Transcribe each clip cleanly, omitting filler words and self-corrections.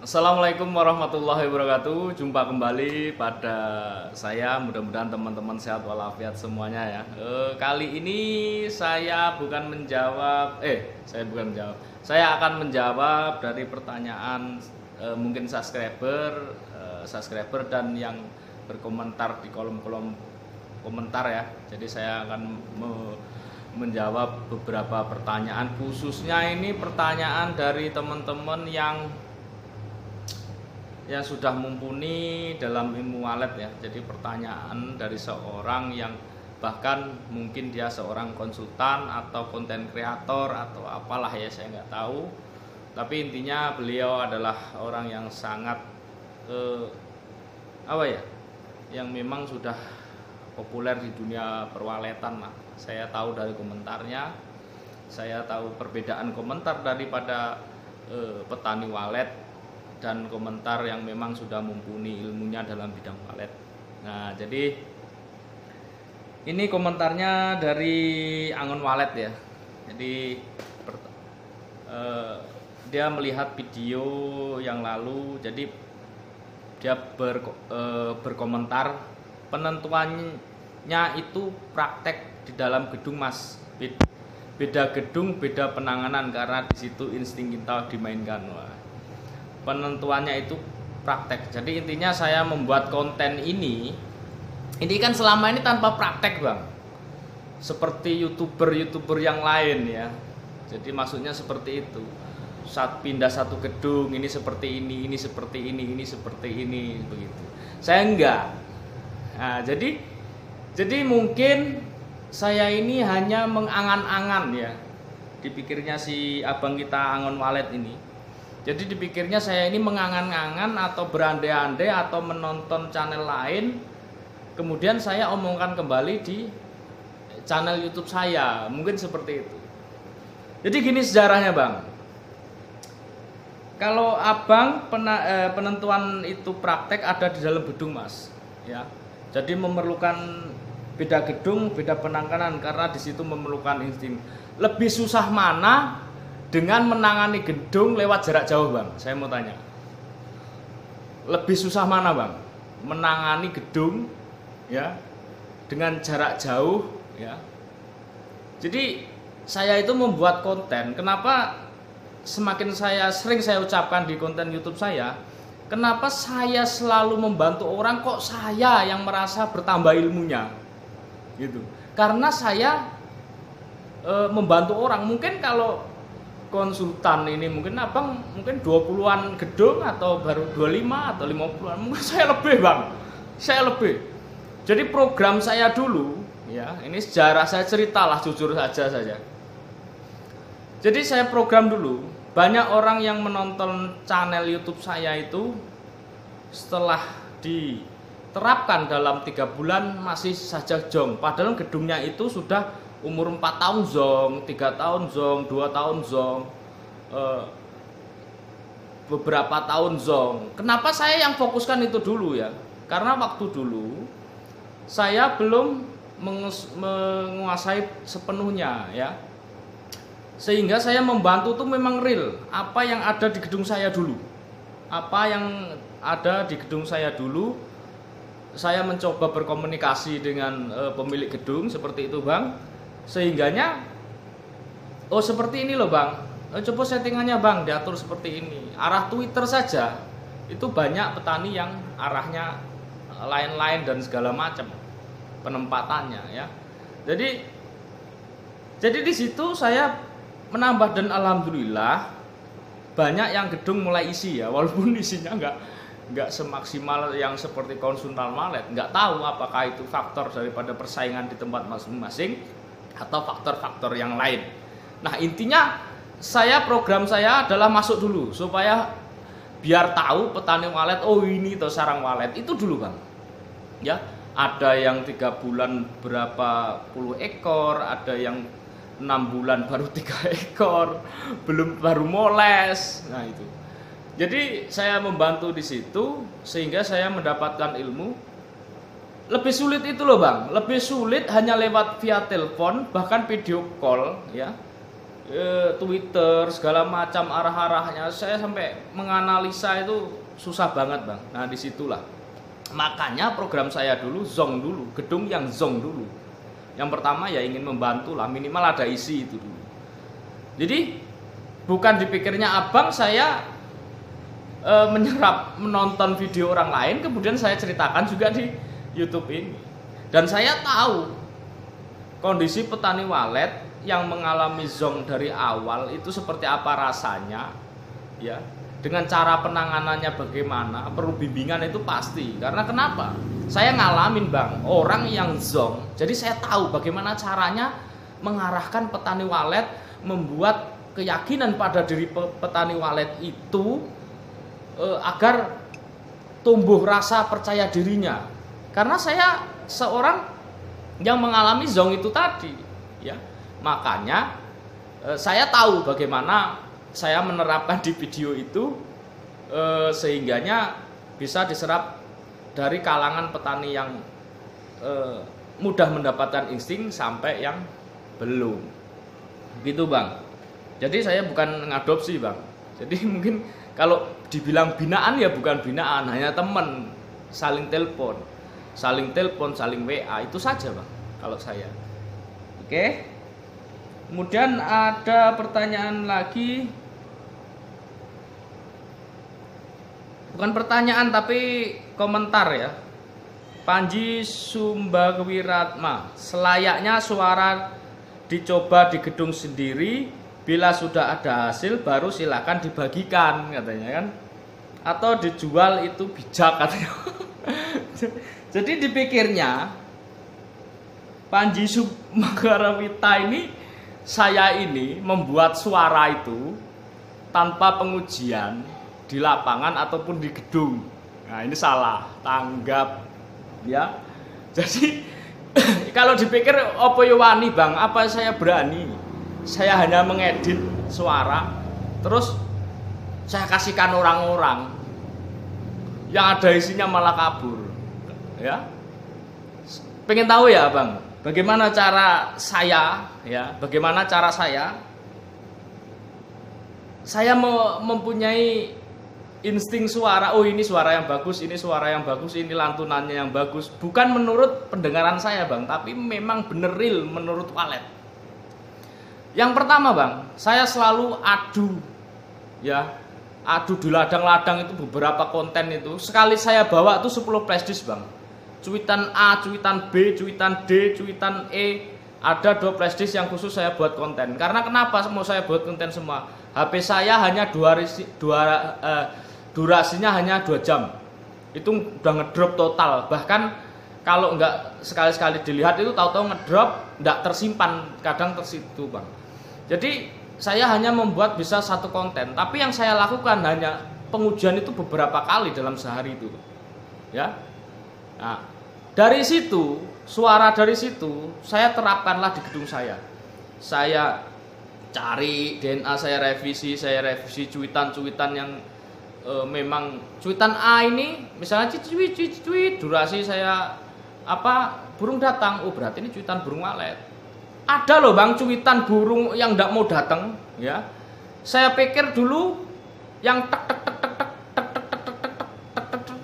Assalamualaikum warahmatullahi wabarakatuh. Jumpa kembali pada saya. Mudah-mudahan teman-teman sehat walafiat semuanya ya. Kali ini saya bukan menjawab. Saya bukan menjawab. Saya akan menjawab dari pertanyaan mungkin subscriber dan yang berkomentar di kolom-kolom komentar ya. Jadi saya akan menjawab beberapa pertanyaan, khususnya ini pertanyaan dari teman-teman yang sudah mumpuni dalam ilmu walet ya. Jadi pertanyaan dari seorang yang bahkan mungkin dia seorang konsultan atau konten kreator atau apalah ya, saya nggak tahu. Tapi intinya beliau adalah orang yang sangat yang memang sudah populer di dunia perwaletan lah. Saya tahu dari komentarnya, saya tahu perbedaan komentar daripada petani walet dan komentar yang memang sudah mumpuni ilmunya dalam bidang walet. Nah, jadi ini komentarnya dari Angon Walet ya. Jadi dia melihat video yang lalu, jadi dia berkomentar penentuannya itu praktek di dalam gedung mas. Beda gedung, beda penanganan karena di situ insting kita dimainkan. Wah, penentuannya itu praktek. Jadi intinya saya membuat konten ini kan selama ini tanpa praktek bang, seperti youtuber yang lain ya. Jadi maksudnya seperti itu, saat pindah satu gedung ini seperti ini seperti ini seperti ini begitu. Saya enggak. Nah, jadi mungkin saya ini hanya mengangan-angan ya, dipikirnya si abang kita Angon Walet ini. Jadi dipikirnya saya ini mengangan-angan atau berandai-andai atau menonton channel lain, kemudian saya omongkan kembali di channel YouTube saya, mungkin seperti itu. Jadi gini sejarahnya bang, kalau abang penentuan itu praktek ada di dalam gedung mas, ya. Jadi memerlukan beda gedung, beda penanganan karena di situ memerlukan insting. Lebih susah mana dengan menangani gedung lewat jarak jauh bang? Saya mau tanya, lebih susah mana bang? Menangani gedung ya dengan jarak jauh ya. Jadi saya itu membuat konten, kenapa semakin sering saya ucapkan di konten YouTube saya, kenapa saya selalu membantu orang, kok saya yang merasa bertambah ilmunya gitu. Karena saya membantu orang. Mungkin kalau konsultan ini mungkin abang mungkin 20-an gedung atau baru 25 atau 50-an, mungkin saya lebih bang, saya lebih. Jadi program saya dulu ya, ini sejarah saya ceritalah jujur saja. Jadi saya program dulu, banyak orang yang menonton channel YouTube saya itu setelah diterapkan dalam 3 bulan masih saja jong, padahal gedungnya itu sudah umur 4 tahun zong, 3 tahun zong, 2 tahun zong, beberapa tahun zong. Kenapa saya yang fokuskan itu dulu ya? Karena waktu dulu saya belum menguasai sepenuhnya ya. Sehingga saya membantu tuh memang real apa yang ada di gedung saya dulu. Apa yang ada di gedung saya dulu, saya mencoba berkomunikasi dengan pemilik gedung seperti itu bang. Sehingganya seperti ini loh bang, coba settingannya bang diatur seperti ini. Arah Twitter saja itu banyak petani yang arahnya lain-lain dan segala macam penempatannya ya. Jadi di situ saya menambah dan alhamdulillah banyak yang gedung mulai isi ya, walaupun isinya nggak semaksimal yang seperti konsultan walet. Nggak tahu apakah itu faktor daripada persaingan di tempat masing-masing atau faktor-faktor yang lain. Nah intinya program saya adalah masuk dulu supaya biar tahu petani walet, oh ini tuh sarang walet itu dulu bang ya. Ada yang 3 bulan berapa puluh ekor, ada yang 6 bulan baru 3 ekor, baru moles. Nah itu, jadi saya membantu di situ sehingga saya mendapatkan ilmu. Lebih sulit itu loh bang, lebih sulit hanya lewat via telepon bahkan video call ya. Twitter segala macam arah-arahnya, saya sampai menganalisa itu susah banget bang. Nah disitulah makanya program saya dulu zong dulu, gedung yang zong dulu. Yang pertama ya ingin membantu lah, minimal ada isi itu dulu. Jadi bukan dipikirnya abang saya menyerap menonton video orang lain kemudian saya ceritakan juga di YouTube ini. Dan saya tahu kondisi petani walet yang mengalami zong dari awal itu seperti apa rasanya, ya. Dengan cara penanganannya bagaimana, perlu bimbingan itu pasti. Karena kenapa? Saya ngalamin bang, orang yang zong. Jadi saya tahu bagaimana caranya mengarahkan petani walet, membuat keyakinan pada diri petani walet itu agar tumbuh rasa percaya dirinya. Karena saya seorang yang mengalami zong itu tadi, ya. Makanya saya tahu bagaimana saya menerapkan di video itu sehingganya bisa diserap dari kalangan petani yang mudah mendapatkan insting sampai yang belum. Gitu bang. Jadi saya bukan ngadopsi bang. Jadi mungkin kalau dibilang binaan ya bukan binaan, hanya teman, saling telepon, saling WA, itu saja bang kalau saya. Oke. Kemudian ada pertanyaan lagi, bukan pertanyaan tapi komentar ya. Panji Sumbawiratma, selayaknya suara dicoba di gedung sendiri, bila sudah ada hasil baru silakan dibagikan katanya kan, atau dijual itu bijak katanya. Jadi dipikirnya Panji Sumbawiratma ini, saya ini membuat suara itu tanpa pengujian di lapangan ataupun di gedung. Nah ini salah tanggap ya. Jadi kalau dipikir apa ya wani bang, apa saya berani? Saya hanya mengedit suara terus saya kasihkan orang-orang yang ada isinya malah kabur ya. Pengen tahu ya bang, bagaimana cara saya ya, bagaimana cara saya mempunyai insting suara, oh ini suara yang bagus, ini suara yang bagus, ini lantunannya yang bagus. Bukan menurut pendengaran saya bang, tapi memang bener real menurut walet. Yang pertama bang, saya selalu adu ya, adu di ladang-ladang itu beberapa konten itu. Sekali saya bawa tuh 10 flashdisk bang. Cuitan A, cuitan B, cuitan D, cuitan E. Ada 2 flashdisk yang khusus saya buat konten. Karena kenapa mau saya buat konten semua? HP saya hanya durasinya hanya 2 jam. Itu udah ngedrop total. Bahkan kalau nggak sekali-sekali dilihat itu tahu-tahu ngedrop, nggak tersimpan, kadang tersitu bang. Jadi saya hanya membuat bisa 1 konten. Tapi yang saya lakukan hanya pengujian itu beberapa kali dalam sehari itu, ya. Nah, dari situ, suara dari situ saya terapkanlah di gedung saya. Saya cari DNA, saya revisi cuitan-cuitan yang memang cuitan A ini misalnya cuit durasi saya burung datang, oh berarti ini cuitan burung walet. Ada loh bang cuitan burung yang enggak mau datang ya. Saya pikir dulu yang tek tek tek tek tek tek tek tek tek tek tek tek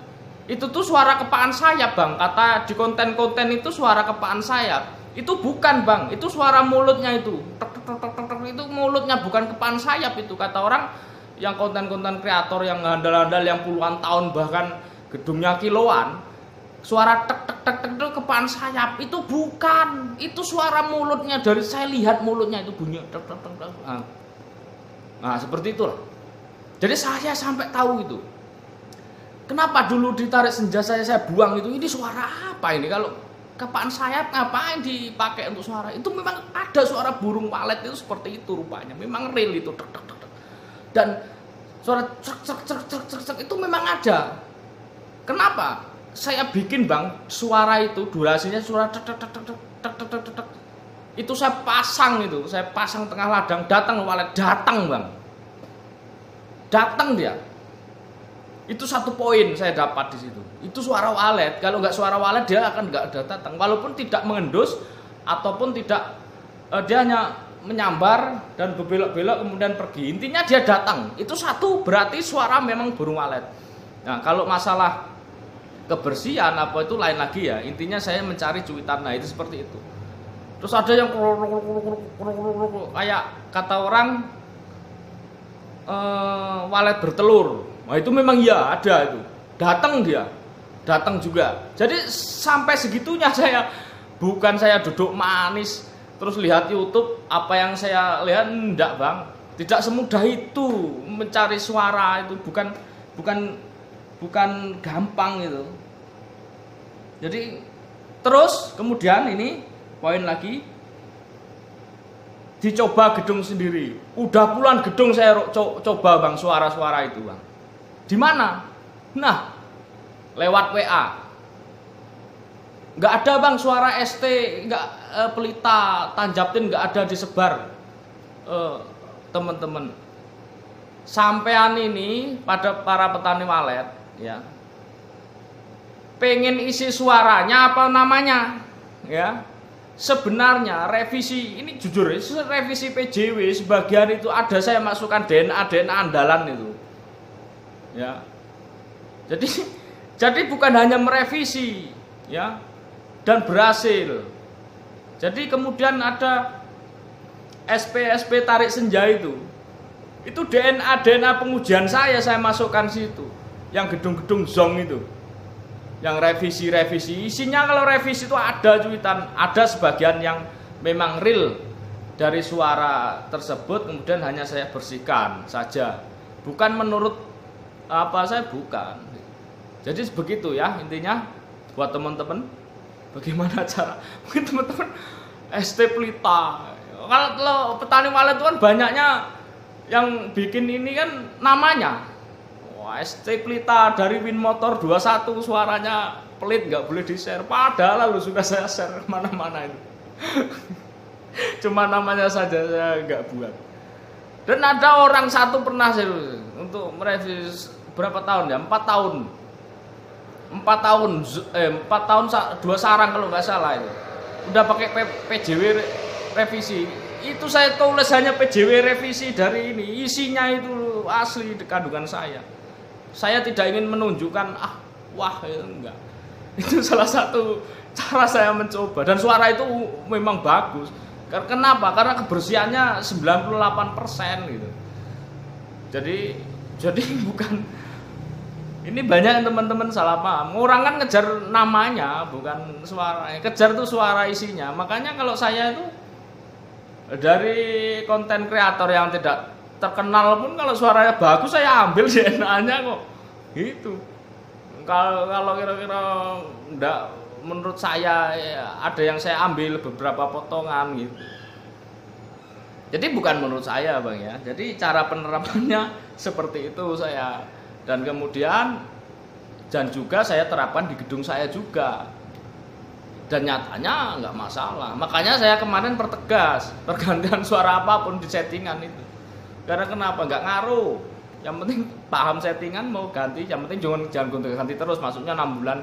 itu tuh suara kepaan sayap bang. Kata di konten-konten itu suara kepaan sayap. Itu bukan bang, itu suara mulutnya itu. Tek tek tek tek tek itu mulutnya, bukan kepaan sayap itu. Kata orang yang konten-konten kreator yang handal-handal yang puluhan tahun bahkan gedungnya kiloan, suara tek tek tek tek itu kepaan sayap. Itu bukan, itu suara mulutnya. Dari saya lihat mulutnya itu bunyi tek tek tek tek. Nah seperti itulah. Jadi saya sampai tahu itu. Kenapa dulu ditarik senja saya buang itu? Ini suara apa ini? Kalau kepaan sayap ngapain dipakai untuk suara? Itu memang ada suara burung walet itu seperti itu rupanya. Memang real itu tek tek tek tek. Dan suara cek cek cek cek cek cek itu memang ada. Kenapa? Saya bikin bang suara itu durasinya suara tek tek tek tek tek tek tek tek. Itu saya pasang tengah ladang, datang walet, datang bang. Datang dia. Itu 1 poin saya dapat di situ. Itu suara walet. Kalau nggak suara walet dia akan nggak ada datang. Walaupun tidak mengendus ataupun tidak dia hanya menyambar dan berbelok-belok kemudian pergi. Intinya dia datang. Itu satu berarti suara memang burung walet. Nah, kalau masalah kebersihan apa itu lain lagi ya. Intinya saya mencari cuitan. Nah, itu seperti itu. Terus ada yang kayak kata orang walet bertelur. Nah, itu memang ya ada itu. Datang dia. Datang juga. Jadi sampai segitunya bukan saya duduk manis terus lihat YouTube, apa yang saya lihat enggak, Bang. Tidak semudah itu mencari suara itu, bukan gampang itu. Jadi terus kemudian ini poin lagi, dicoba gedung sendiri. Udah puluhan gedung saya coba, Bang, suara-suara itu, Bang. Di mana? Nah, lewat WA. Nggak ada, Bang, suara ST, nggak pelita, tanjaptin nggak ada disebar, teman-teman. Sampean ini pada para petani walet, ya, pengen isi suaranya apa namanya, ya. Sebenarnya revisi ini jujur, revisi PJW sebagian itu ada saya masukkan DNA andalan itu, ya. Jadi bukan hanya merevisi, ya. Dan berhasil. Jadi kemudian ada SP tarik senja itu DNA pengujian saya masukkan situ, yang gedung-gedung zong itu, yang revisi isinya. Kalau revisi itu ada cuitan, ada sebagian yang memang real dari suara tersebut, kemudian hanya saya bersihkan saja, bukan menurut apa saya, bukan. Jadi begitu ya intinya buat teman-teman. Bagaimana cara? Mungkin teman-teman ST pelita. Kalau petani walet itu kan banyaknya yang bikin ini kan namanya. Wah, ST pelita dari Win Motor 21 suaranya pelit, nggak boleh di-share. Padahal lalu sudah saya share kemana-mana itu. Cuma namanya saja saya nggak buat. Dan ada orang satu pernah serius untuk merevisi berapa tahun ya? 4 tahun 2 sarang kalau nggak salah itu. Udah pakai PJW revisi. Itu saya tulis hanya PJW revisi dari ini. Isinya itu asli kandungan saya. Saya tidak ingin menunjukkan wah itu enggak. Itu salah satu cara saya mencoba, dan suara itu memang bagus. Kenapa? Karena kebersihannya 98% gitu. Jadi bukan. Ini banyak teman-teman salah paham. Orang kan ngejar namanya, bukan suara. Kejar tuh suara isinya. Makanya kalau saya itu dari konten kreator yang tidak terkenal pun, kalau suaranya bagus saya ambil DNA-nya kok. Gitu. Kalau kira-kira enggak, menurut saya ya, ada yang saya ambil beberapa potongan gitu. Jadi bukan menurut saya, Bang, ya. Jadi cara penerapannya seperti itu saya. Dan kemudian juga saya terapkan di gedung saya juga, dan nyatanya nggak masalah. Makanya saya kemarin pertegas pergantian suara apapun di settingan itu. Karena kenapa? Nggak ngaruh. Yang penting paham settingan mau ganti. Yang penting jangan ganti terus. Maksudnya 6 bulan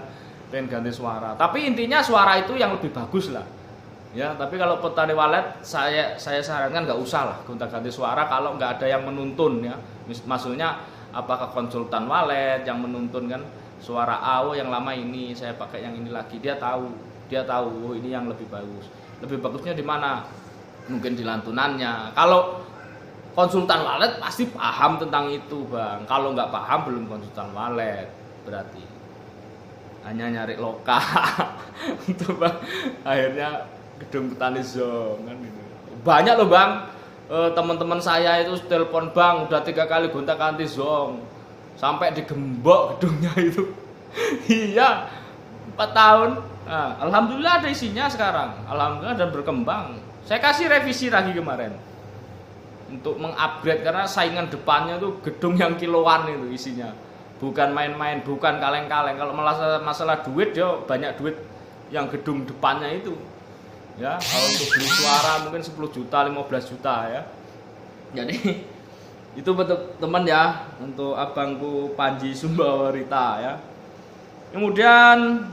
pengen ganti suara. Tapi intinya suara itu yang lebih bagus lah. Ya, tapi kalau petani walet saya sarankan nggak usah lah gonta-ganti suara kalau nggak ada yang menuntun, ya. Maksudnya apakah konsultan walet yang menuntun kan suara AO yang lama ini saya pakai yang ini lagi, dia tahu oh ini yang lebih bagus. Lebih bagusnya di mana? Mungkin di lantunannya. Kalau konsultan walet pasti paham tentang itu, Bang. Kalau nggak paham belum konsultan walet, berarti hanya nyari loka untuk, Bang. Akhirnya gedung petani zong kan gitu. Banyak loh, Bang. Teman-teman saya itu telepon, Bang, udah 3 kali gonta-ganti zong sampai digembok gedungnya itu. Iya, 4 tahun. Nah, alhamdulillah ada isinya sekarang, alhamdulillah, dan berkembang. Saya kasih revisi lagi kemarin untuk mengupgrade, karena saingan depannya tuh gedung yang kiloan itu isinya, bukan main-main, bukan kaleng-kaleng. Kalau masalah duit, dia banyak duit yang gedung depannya itu. Ya, kalau untuk beli suara mungkin 10 juta, 15 juta ya. Jadi itu betul teman ya, untuk abangku Panji Sumbawarita ya. Kemudian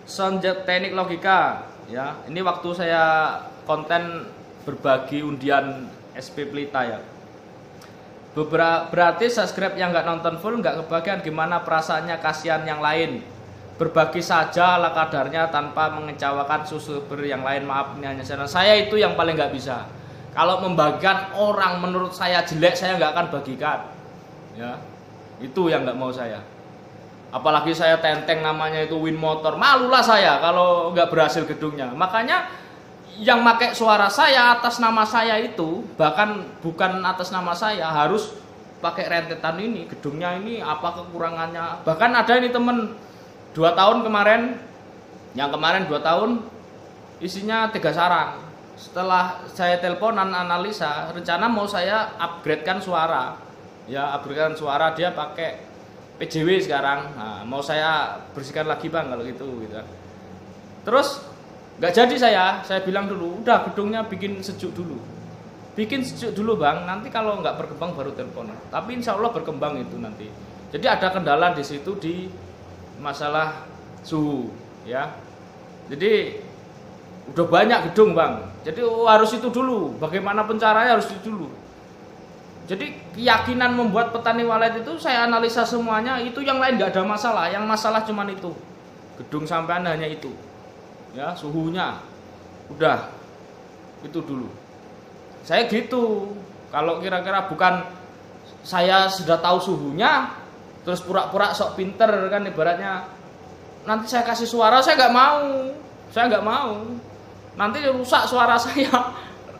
sound teknik logika ya. Ini waktu saya konten berbagi undian SP Pelita ya. Berarti subscribe yang nggak nonton full nggak kebagian, gimana perasaannya, kasihan yang lain. Berbagi saja ala kadarnya tanpa mengecewakan subscriber yang lain. Maaf, ini hanya saya itu yang paling nggak bisa. Kalau membagikan orang menurut saya jelek, saya nggak akan bagikan. Ya, itu yang nggak mau saya. Apalagi saya tenteng namanya itu Win Motor, malulah saya kalau nggak berhasil gedungnya. Makanya yang pakai suara saya atas nama saya itu, bahkan bukan atas nama saya, harus pakai rentetan ini, gedungnya ini apa kekurangannya. Bahkan ada ini temen 2 tahun kemarin, yang kemarin 2 tahun isinya 3 sarang. Setelah saya teleponan analisa, rencana mau saya upgradekan suara. Ya, upgradekan suara, dia pakai PJW sekarang. Nah, mau saya bersihkan lagi bang kalau gitu kan. Terus nggak jadi, saya bilang dulu, udah gedungnya bikin sejuk dulu. Bikin sejuk dulu bang, nanti kalau nggak berkembang baru telepon. Tapi insya Allah berkembang itu nanti. Jadi ada kendala di situ di masalah suhu ya. Jadi udah banyak gedung bang, jadi harus itu dulu. Bagaimanapun caranya harus itu dulu. Jadi keyakinan membuat petani walet itu saya analisa semuanya, itu yang lain nggak ada masalah. Yang masalah cuman itu, gedung sampean hanya itu ya, suhunya udah itu dulu. Saya gitu, kalau kira-kira bukan saya sudah tahu suhunya terus pura-pura sok pinter kan, ibaratnya nanti saya kasih suara, saya nggak mau nanti rusak suara saya,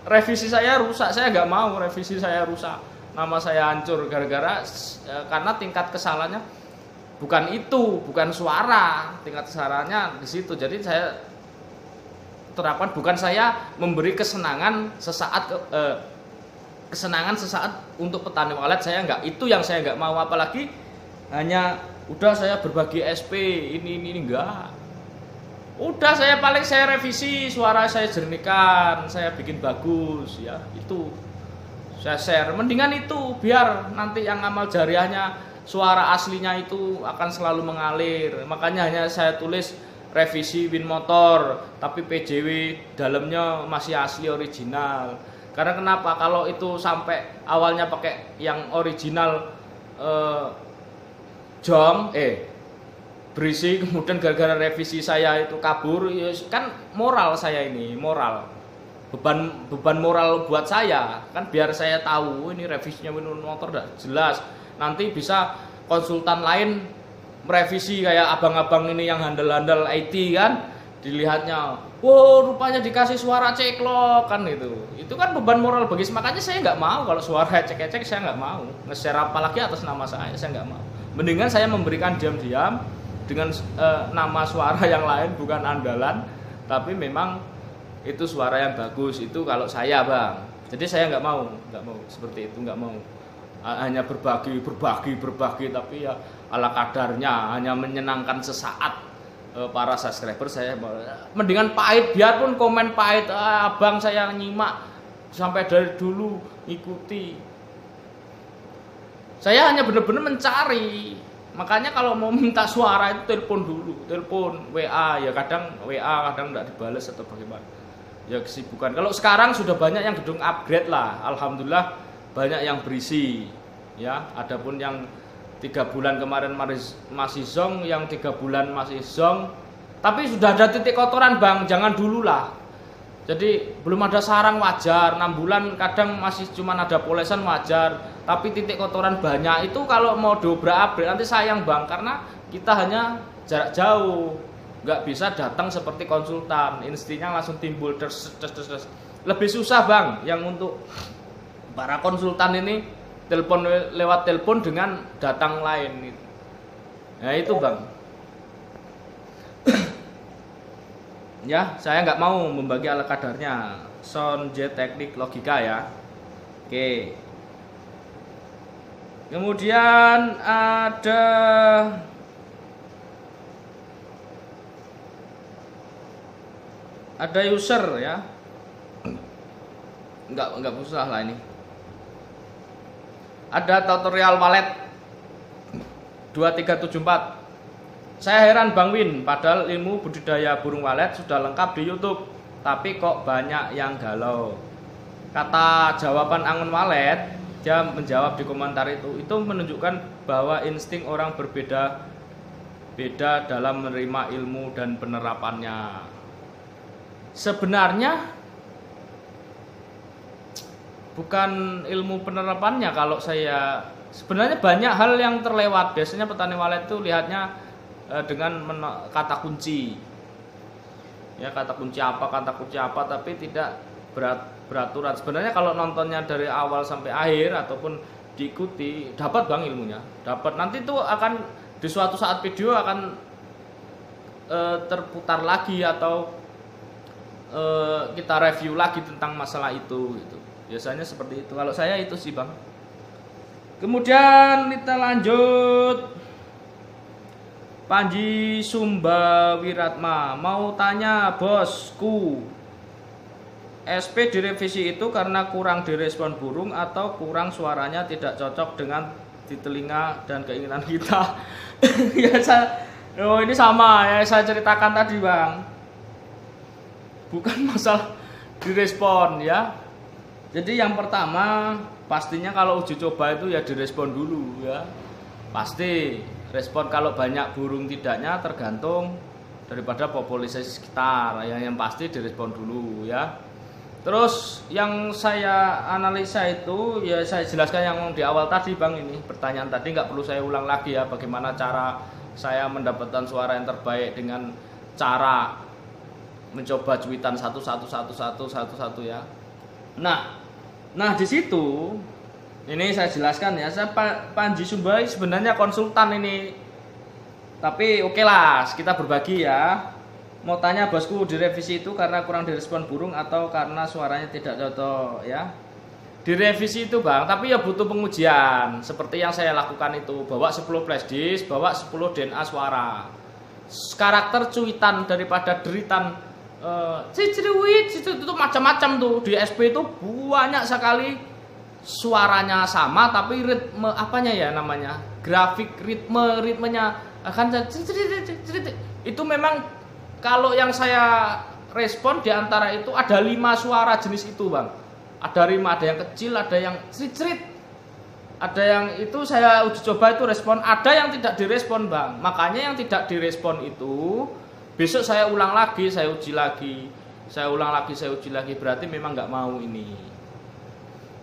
revisi saya rusak, saya nggak mau revisi saya rusak, nama saya hancur gara-gara karena tingkat kesalahannya bukan itu, bukan suara, tingkat kesalahannya di situ. Jadi saya terapkan, bukan saya memberi kesenangan sesaat untuk petani walet, saya nggak, itu yang saya nggak mau. Apalagi hanya udah saya berbagi SP ini enggak. Udah saya revisi suara, saya jernihkan, saya bikin bagus ya, itu saya share. Mendingan itu, biar nanti yang amal jariahnya suara aslinya itu akan selalu mengalir. Makanya hanya saya tulis revisi Win Motor, tapi PJW dalamnya masih asli original. Karena kenapa? Kalau itu sampai awalnya pakai yang original berisi, kemudian gara-gara revisi saya itu kabur, ya kan moral saya ini, beban moral buat saya kan, biar saya tahu ini revisinya Win Motor udah jelas. Nanti bisa konsultan lain merevisi kayak abang-abang ini yang handal-handal IT kan, dilihatnya, wow rupanya dikasih suara ceklok kan, itu kan beban moral bagi. Makanya saya nggak mau kalau suara ecek-ecek, saya nggak mau nge-share apalagi atas nama saya nggak mau. Mendingan saya memberikan diam-diam dengan nama suara yang lain, bukan andalan, tapi memang itu suara yang bagus. Itu kalau saya bang, jadi saya nggak mau seperti itu, nggak mau hanya berbagi, tapi ya ala kadarnya, hanya menyenangkan sesaat para subscriber. Saya mendingan pahit, biarpun komen pahit, abang saya nyimak sampai dari dulu ikuti. Saya hanya benar-benar mencari. Makanya kalau mau minta suara itu telepon dulu, telepon WA ya, kadang WA kadang enggak dibalas atau bagaimana. Ya kesibukan. Kalau sekarang sudah banyak yang gedung upgrade lah, alhamdulillah banyak yang berisi. Ya, adapun yang 3 bulan kemarin masih zong, yang 3 bulan masih zong. Tapi sudah ada titik kotoran bang, jangan dulu lah. Jadi belum ada sarang wajar, 6 bulan kadang masih cuma ada polesan wajar, tapi titik kotoran banyak. Itu kalau mau dobrak upgrade nanti sayang bang, karena kita hanya jarak jauh, nggak bisa datang seperti konsultan, instingnya langsung timbul terus. Lebih susah bang, yang untuk para konsultan ini telepon, lewat telepon dengan datang lain. Nah itu bang. Ya, saya nggak mau membagi ala kadarnya. Sound J teknik logika ya. Oke. Kemudian ada user ya. Enggak usah lah ini. Ada tutorial walet 2374. Saya heran Bang Win, padahal ilmu budidaya burung walet sudah lengkap di YouTube, tapi kok banyak yang galau. kata jawaban Angon Walet, dia menjawab di komentar itu menunjukkan bahwa insting orang berbeda dalam menerima ilmu dan penerapannya. Sebenarnya bukan ilmu penerapannya, kalau saya sebenarnya banyak hal yang terlewat. Biasanya petani walet itu lihatnya dengan kata kunci, ya kata kunci apa, tapi tidak beraturan. Sebenarnya kalau nontonnya dari awal sampai akhir ataupun diikuti, dapat bang ilmunya, dapat. Nanti itu akan di suatu saat video akan terputar lagi atau kita review lagi tentang masalah itu gitu. Biasanya seperti itu. Kalau saya itu sih bang. Kemudian kita lanjut. Panji Sumba Wiratma mau tanya bosku, SP direvisi itu karena kurang direspon burung atau kurang suaranya tidak cocok dengan di telinga dan keinginan kita. Ya ini sama ya saya ceritakan tadi bang, bukan masalah direspon ya. Jadi yang pertama pastinya kalau uji coba itu ya direspon dulu ya, pasti respon. Kalau banyak burung tidaknya tergantung daripada populasi sekitar, yang pasti direspon dulu ya. Terus yang saya analisa itu ya saya jelaskan yang di awal tadi bang, ini pertanyaan tadi nggak perlu saya ulang lagi ya, bagaimana cara saya mendapatkan suara yang terbaik dengan cara mencoba cuitan satu ya. Nah di situ ini saya jelaskan ya, saya Panji Sumba sebenarnya konsultan ini, tapi oke lah kita berbagi ya. Mau tanya bosku, direvisi itu karena kurang direspon burung atau karena suaranya tidak cocok ya. Direvisi itu bang, tapi ya butuh pengujian. Seperti yang saya lakukan itu, bawa 10 flash disk, bawa 10 DNA suara. Karakter cuitan daripada deritan ciciriwit itu macam-macam tuh. Di SP itu banyak sekali suaranya sama, tapi ritme apanya ya namanya, grafik ritmenya akan itu memang. Kalau yang saya respon diantara itu ada 5 suara jenis itu bang. Ada 5, ada yang kecil, ada yang cerit, ada yang itu saya uji coba itu respon, ada yang tidak direspon bang. Makanya yang tidak direspon itu besok saya ulang lagi, saya uji lagi, saya ulang lagi, saya uji lagi, berarti memang nggak mau ini.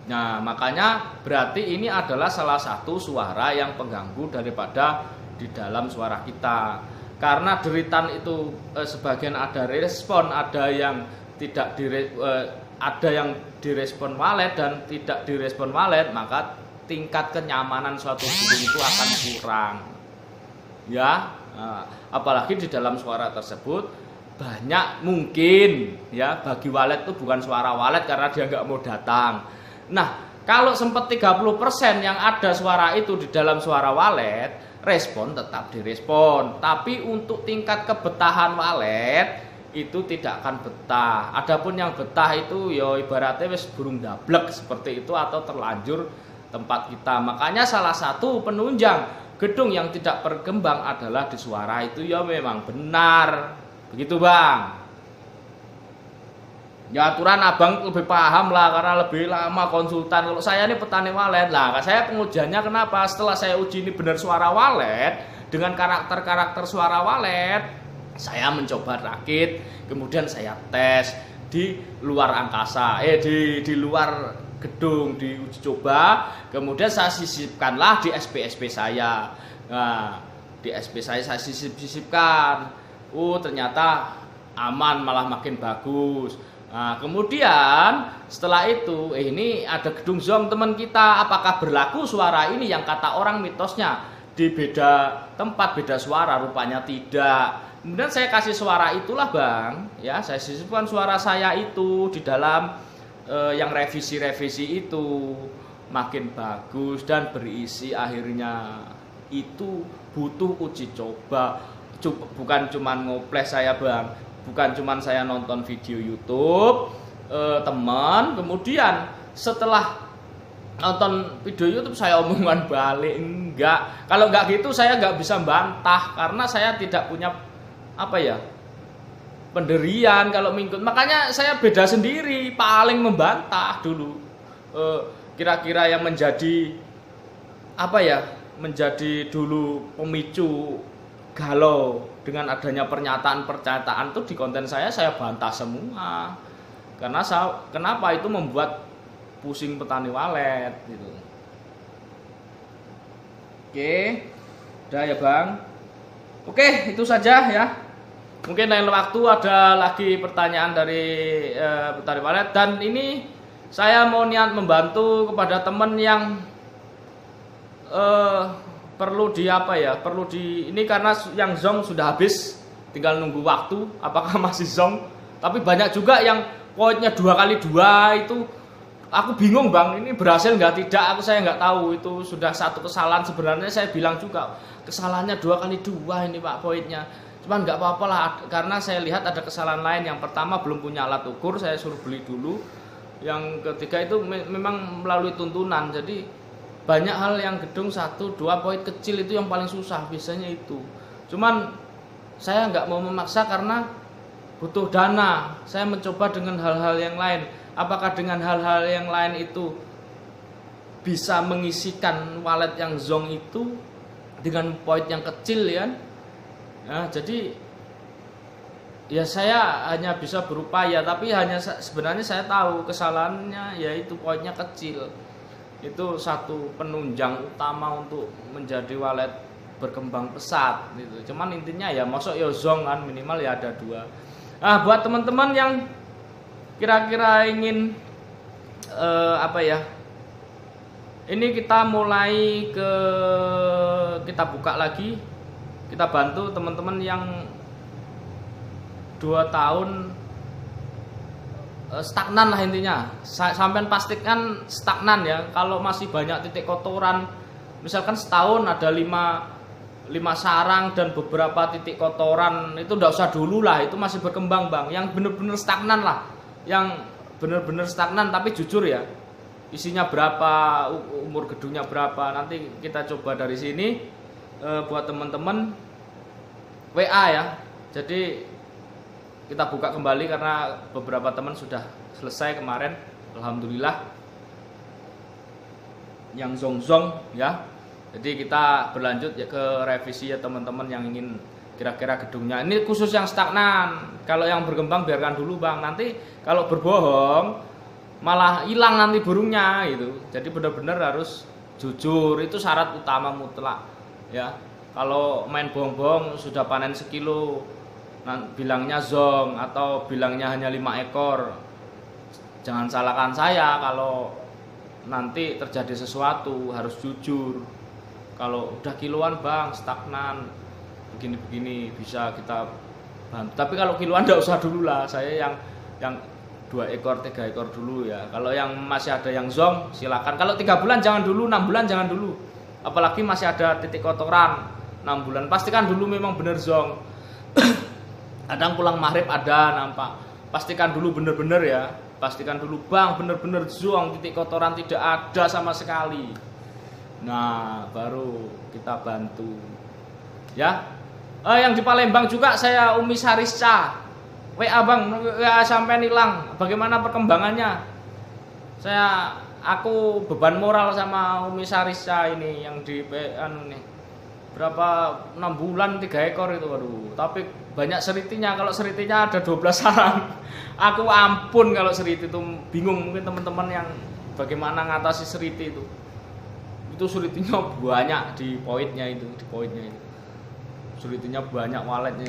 Nah makanya berarti ini adalah salah satu suara yang pengganggu daripada di dalam suara kita. Karena deritan itu sebagian ada respon, ada yang tidak ada yang direspon walet dan tidak direspon walet, maka tingkat kenyamanan suatu burung itu akan kurang. Ya, apalagi di dalam suara tersebut banyak mungkin ya bagi walet itu bukan suara walet karena dia nggak mau datang. Nah, kalau sempat 30% yang ada suara itu di dalam suara walet, respon tetap direspon, tapi untuk tingkat kebetahan walet itu tidak akan betah. Adapun yang betah itu ya ibaratnya wis burung dablek seperti itu atau terlanjur tempat kita. Makanya salah satu penunjang gedung yang tidak berkembang adalah di suara itu ya memang benar. Begitu bang. Ya aturan abang lebih paham lah karena lebih lama konsultan. Kalau saya ini petani walet lah, saya pengujiannya kenapa? Setelah saya uji ini benar suara walet dengan karakter suara walet, saya mencoba rakit, kemudian saya tes di luar angkasa, di luar gedung, di uji coba, kemudian saya sisipkanlah di SP saya. Nah, di SP saya sisipkan. Ternyata aman, malah makin bagus. Nah, kemudian setelah itu ini ada gedung zong teman kita, apakah berlaku suara ini yang kata orang mitosnya di beda tempat beda suara? Rupanya tidak. Kemudian saya kasih suara itulah bang ya, saya sisipkan suara saya itu di dalam yang revisi itu makin bagus dan berisi. Akhirnya itu butuh uji coba, bukan cuman ngoples saya bang, bukan cuman saya nonton video YouTube teman, kemudian setelah nonton video YouTube saya omongan balik, enggak. Kalau enggak gitu saya enggak bisa bantah karena saya tidak punya penderian kalau mengikut. Makanya saya beda sendiri, paling membantah dulu. Kira-kira yang menjadi apa ya? Menjadi dulu pemicu galau dengan adanya pernyataan-pernyataan itu di konten saya bantah semua. Karena kenapa itu membuat pusing petani walet gitu. Oke, udah ya Bang. Oke, itu saja ya. Mungkin lain waktu ada lagi pertanyaan dari petani walet, dan ini saya mau niat membantu kepada teman yang perlu di apa ya? Perlu di ini karena yang zong sudah habis, tinggal nunggu waktu apakah masih zong. Tapi banyak juga yang poinnya 2x2 itu. Aku bingung Bang, ini berhasil nggak tidak, saya nggak tahu. Itu sudah satu kesalahan, sebenarnya saya bilang juga kesalahannya 2x2 ini Pak poinnya. Cuman nggak apa-apa lah, karena saya lihat ada kesalahan lain. Yang pertama belum punya alat ukur, saya suruh beli dulu. Yang ketiga itu memang melalui tuntunan. Jadi banyak hal yang gedung 1, 2 poin kecil itu yang paling susah biasanya itu. Cuman saya nggak mau memaksa karena butuh dana. Saya mencoba dengan hal-hal yang lain. Apakah dengan hal-hal yang lain itu bisa mengisikan walet yang zong itu dengan poin yang kecil ya? Nah, jadi ya saya hanya bisa berupaya, tapi hanya sebenarnya saya tahu kesalahannya yaitu poinnya kecil. Itu satu penunjang utama untuk menjadi walet berkembang pesat gitu. Cuman intinya ya masuk ya zong kan, minimal ya ada 2. Nah, buat teman-teman yang kira-kira ingin apa ya, ini kita mulai kita buka lagi, kita bantu teman-teman yang 2 tahun stagnan lah intinya. Sampai pastikan stagnan ya. Kalau masih banyak titik kotoran, misalkan setahun ada 5 sarang dan beberapa titik kotoran, itu enggak usah dulu lah, itu masih berkembang Bang. Yang bener-bener stagnan lah, yang bener-bener stagnan tapi jujur ya, isinya berapa, umur gedungnya berapa, nanti kita coba dari sini. Buat teman-teman WA ya, jadi kita buka kembali karena beberapa teman sudah selesai kemarin, alhamdulillah yang zong-zong ya. Jadi kita berlanjut ya ke revisi ya teman-teman yang ingin kira-kira gedungnya. Ini khusus yang stagnan. Kalau yang berkembang biarkan dulu Bang. Nanti kalau berbohong malah hilang nanti burungnya gitu. Jadi benar-benar harus jujur, itu syarat utama mutlak ya. Kalau main bohong-bohong sudah panen sekilo, bilangnya zong atau bilangnya hanya 5 ekor. Jangan salahkan saya kalau nanti terjadi sesuatu, harus jujur. Kalau udah kiloan Bang, stagnan, begini-begini bisa kita bantu. Tapi kalau kiloan enggak usah dulu lah, saya yang 2 ekor, 3 ekor dulu ya. Kalau yang masih ada yang zong silakan. Kalau 3 bulan jangan dulu, 6 bulan jangan dulu. Apalagi masih ada titik kotoran 6 bulan. Pastikan dulu memang bener zong. Kadang pulang maghrib ada nampak. Pastikan dulu bener-bener ya. Pastikan dulu Bang bener-bener zong, titik kotoran tidak ada sama sekali. Nah, baru kita bantu. Ya. Yang di Palembang juga saya Umi Sarisca. WA Bang, WA sampai hilang. Bagaimana perkembangannya? Aku beban moral sama Umi Sarisca ini yang di nih. Berapa 6 bulan 3 ekor itu, waduh. Tapi banyak seritinya. Kalau seritinya ada 12 sarang. Aku ampun kalau seriti itu, bingung mungkin teman-teman yang bagaimana ngatasi seriti itu. Itu seritinya banyak di poinnya itu, Seritinya banyak, waletnya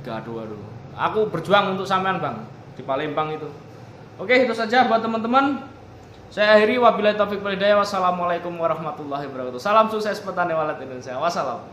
3 2. Aku berjuang untuk sampean Bang di Palembang itu. Oke, itu saja buat teman-teman. Saya akhiri, wabillahi taufik wal hidayah. Wassalamualaikum warahmatullahi wabarakatuh. Salam sukses petani walet Indonesia. Wassalam.